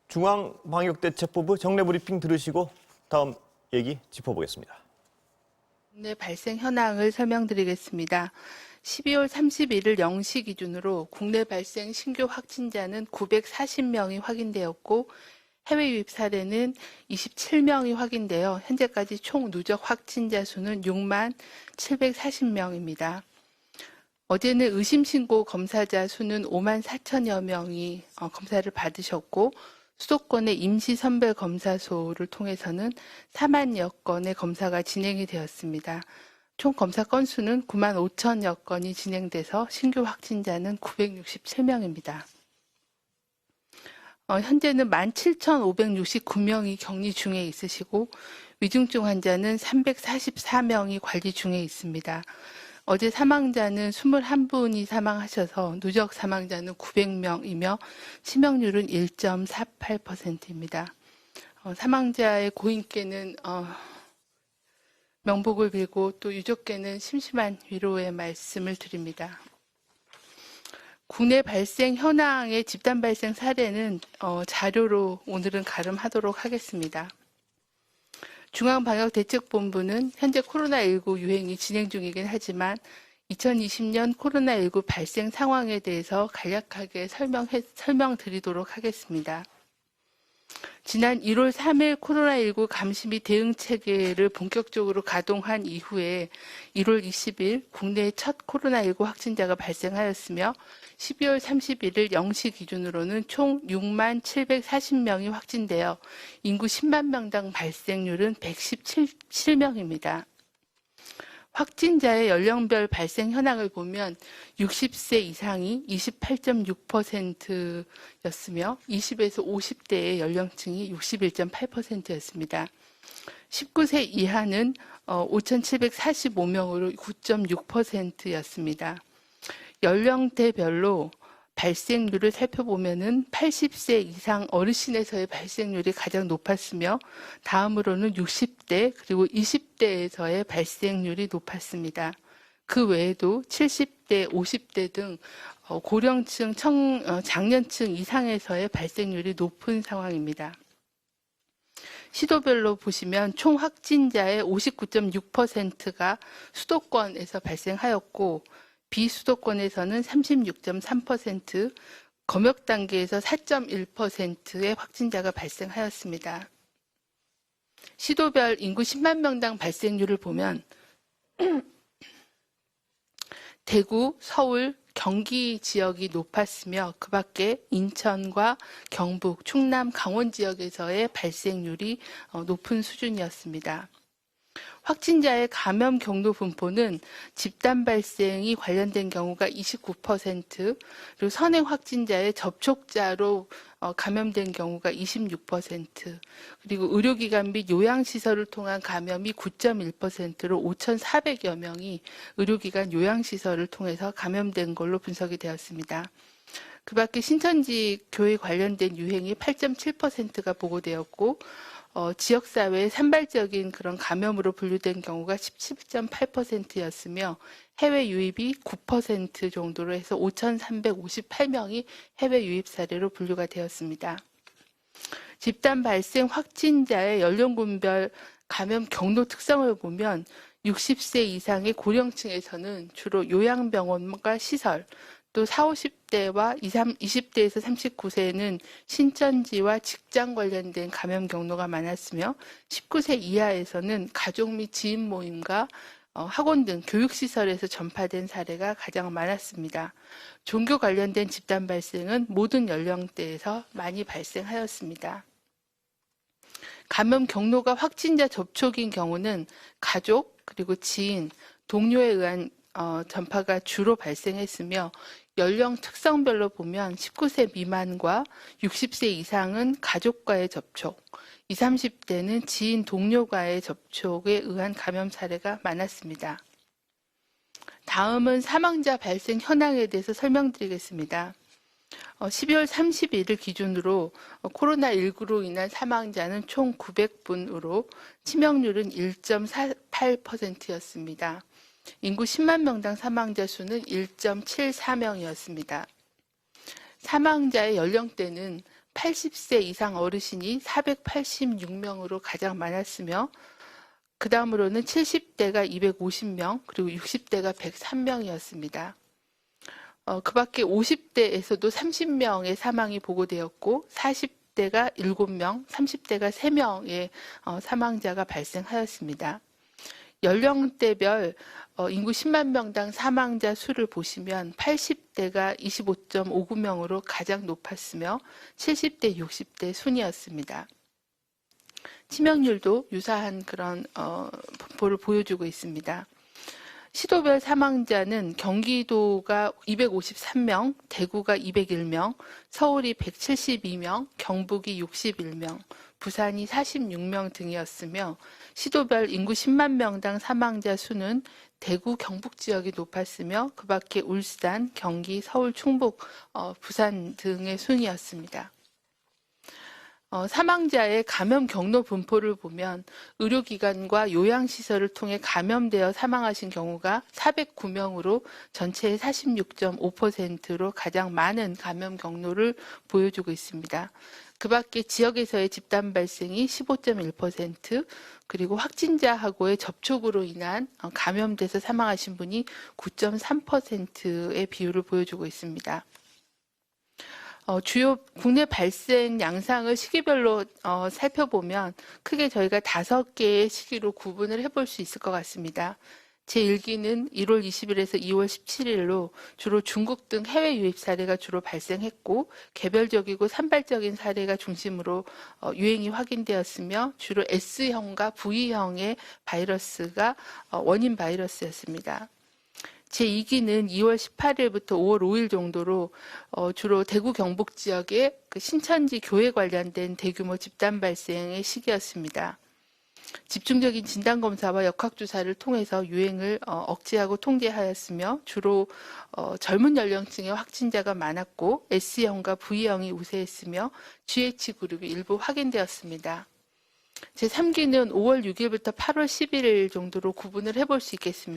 중앙방역대책본부 정례 브리핑 들으시고 다음 얘기 짚어보겠습니다. 국내 발생 현황을 설명드리겠습니다. 12월 31일 0시 기준으로 국내 발생 신규 확진자는 940명이 확인되었고 해외 유입 사례는 27명이 확인되어 현재까지 총 누적 확진자 수는 6만 740명입니다. 어제는 의심신고 검사자 수는 5만 4천여 명이 검사를 받으셨고 수도권의 임시선별검사소를 통해서는 4만여 건의 검사가 진행이 되었습니다. 총 검사 건수는 9만 5천여 건이 진행돼서 신규 확진자는 967명입니다. 현재는 17,569명이 격리 중에 있으시고 위중증 환자는 344명이 관리 중에 있습니다. 어제 사망자는 21분이 사망하셔서 누적 사망자는 900명이며 치명률은 1.48%입니다. 사망자의 고인께는 명복을 빌고 또 유족께는 심심한 위로의 말씀을 드립니다. 국내 발생 현황의 집단 발생 사례는 자료로 오늘은 가름하도록 하겠습니다. 중앙방역대책본부는 현재 코로나19 유행이 진행 중이긴 하지만 2020년 코로나19 발생 상황에 대해서 간략하게 설명드리도록 하겠습니다. 지난 1월 3일 코로나19 감시 및 대응 체계를 본격적으로 가동한 이후에 1월 20일 국내에 첫 코로나19 확진자가 발생하였으며 12월 31일 0시 기준으로는 총 6만 740명이 확진되어 인구 10만 명당 발생률은 117명입니다. 확진자의 연령별 발생 현황을 보면 60세 이상이 28.6%였으며 20에서 50대의 연령층이 61.8%였습니다. 19세 이하는 5,745명으로 9.6%였습니다. 연령대별로 발생률을 살펴보면은 80세 이상 어르신에서의 발생률이 가장 높았으며 다음으로는 60대 그리고 20대에서의 발생률이 높았습니다. 그 외에도 70대, 50대 등 고령층, 장년층 이상에서의 발생률이 높은 상황입니다. 시도별로 보시면 총 확진자의 59.6%가 수도권에서 발생하였고 비수도권에서는 36.3%, 검역 단계에서 4.1%의 확진자가 발생하였습니다. 시도별 인구 10만 명당 발생률을 보면 대구, 서울, 경기 지역이 높았으며 그 밖에 인천과 경북, 충남, 강원 지역에서의 발생률이 높은 수준이었습니다. 확진자의 감염 경로 분포는 집단 발생이 관련된 경우가 29%, 그리고 선행 확진자의 접촉자로 감염된 경우가 26%, 그리고 의료기관 및 요양시설을 통한 감염이 9.1%로 5,400여 명이 의료기관 요양시설을 통해서 감염된 걸로 분석이 되었습니다. 그 밖에 신천지 교회 관련된 유행이 8.7%가 보고되었고 지역사회의 산발적인 그런 감염으로 분류된 경우가 17.8%였으며 해외 유입이 9% 정도로 해서 5,358명이 해외 유입 사례로 분류가 되었습니다. 집단 발생 확진자의 연령군별 감염 경로 특성을 보면 60세 이상의 고령층에서는 주로 요양병원과 시설, 또 40, 50대와 20대에서 39세에는 신천지와 직장 관련된 감염 경로가 많았으며 19세 이하에서는 가족 및 지인 모임과 학원 등 교육시설에서 전파된 사례가 가장 많았습니다. 종교 관련된 집단 발생은 모든 연령대에서 많이 발생하였습니다. 감염 경로가 확진자 접촉인 경우는 가족, 그리고 지인, 동료에 의한 전파가 주로 발생했으며 연령 특성별로 보면 19세 미만과 60세 이상은 가족과의 접촉, 20, 30대는 지인, 동료과의 접촉에 의한 감염 사례가 많았습니다. 다음은 사망자 발생 현황에 대해서 설명드리겠습니다. 12월 31일 기준으로 코로나19로 인한 사망자는 총 900분으로 치명률은 1.48%였습니다. 인구 10만 명당 사망자 수는 1.74명이었습니다. 사망자의 연령대는 80세 이상 어르신이 486명으로 가장 많았으며 그 다음으로는 70대가 250명, 그리고 60대가 103명이었습니다. 그 밖에 50대에서도 30명의 사망이 보고되었고 40대가 7명, 30대가 3명의 사망자가 발생하였습니다. 연령대별 인구 10만 명당 사망자 수를 보시면 80대가 25.59명으로 가장 높았으며 70대, 60대 순이었습니다. 치명률도 유사한 그런 분포를 보여주고 있습니다. 시도별 사망자는 경기도가 253명, 대구가 201명, 서울이 172명, 경북이 61명, 부산이 46명 등이었으며 시도별 인구 10만 명당 사망자 수는 대구, 경북 지역이 높았으며 그 밖에 울산, 경기, 서울, 충북, 부산 등의 순이었습니다. 사망자의 감염 경로 분포를 보면 의료기관과 요양시설을 통해 감염되어 사망하신 경우가 409명으로 전체의 46.5%로 가장 많은 감염 경로를 보여주고 있습니다. 그 밖에 지역에서의 집단 발생이 15.1%, 그리고 확진자하고의 접촉으로 인한 감염돼서 사망하신 분이 9.3%의 비율을 보여주고 있습니다. 주요 국내 발생 양상을 시기별로 살펴보면 크게 저희가 5개의 시기로 구분을 해볼 수 있을 것 같습니다. 제1기는 1월 20일에서 2월 17일로 주로 중국 등 해외 유입 사례가 주로 발생했고 개별적이고 산발적인 사례가 중심으로 유행이 확인되었으며 주로 S형과 V형의 바이러스가 원인 바이러스였습니다. 제2기는 2월 18일부터 5월 5일 정도로 주로 대구 경북 지역의 그 신천지 교회 관련된 대규모 집단 발생의 시기였습니다. 집중적인 진단검사와 역학주사를 통해서 유행을 억제하고 통제하였으며 주로 젊은 연령층의 확진자가 많았고 S형과 V형이 우세했으며 GH 그룹이 일부 확인되었습니다. 제3기는 5월 6일부터 8월 11일 정도로 구분을 해볼 수 있겠습니다.